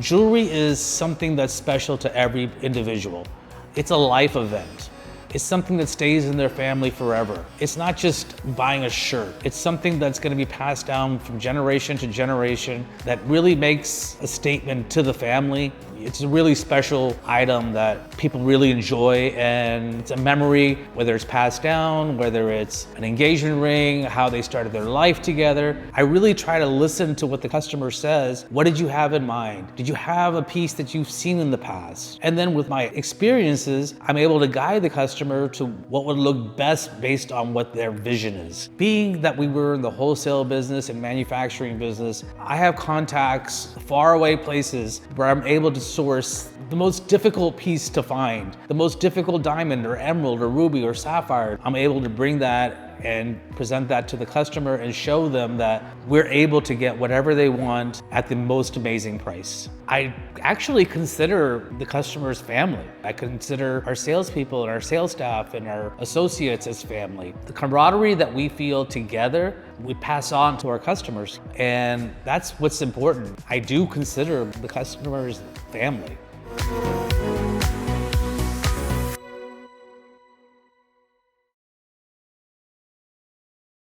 Jewelry is something that's special to every individual. It's a life event. It's something that stays in their family forever. It's not just buying a shirt. It's something that's going to be passed down from generation to generation that really makes a statement to the family. It's a really special item that people really enjoy, and it's a memory, whether it's passed down, whether it's an engagement ring, how they started their life together. I really try to listen to what the customer says. What did you have in mind? Did you have a piece that you've seen in the past? And then with my experiences, I'm able to guide the customer to what would look best based on what their vision is. Being that we were in the wholesale business and manufacturing business, I have contacts far away places where I'm able to source the most difficult piece to find, the most difficult diamond or emerald or ruby or sapphire. I'm able to bring that and present that to the customer and show them that we're able to get whatever they want at the most amazing price. I actually consider the customers family. I consider our salespeople and our sales staff and our associates as family. The camaraderie that we feel together, we pass on to our customers, and that's what's important. I do consider the customers family.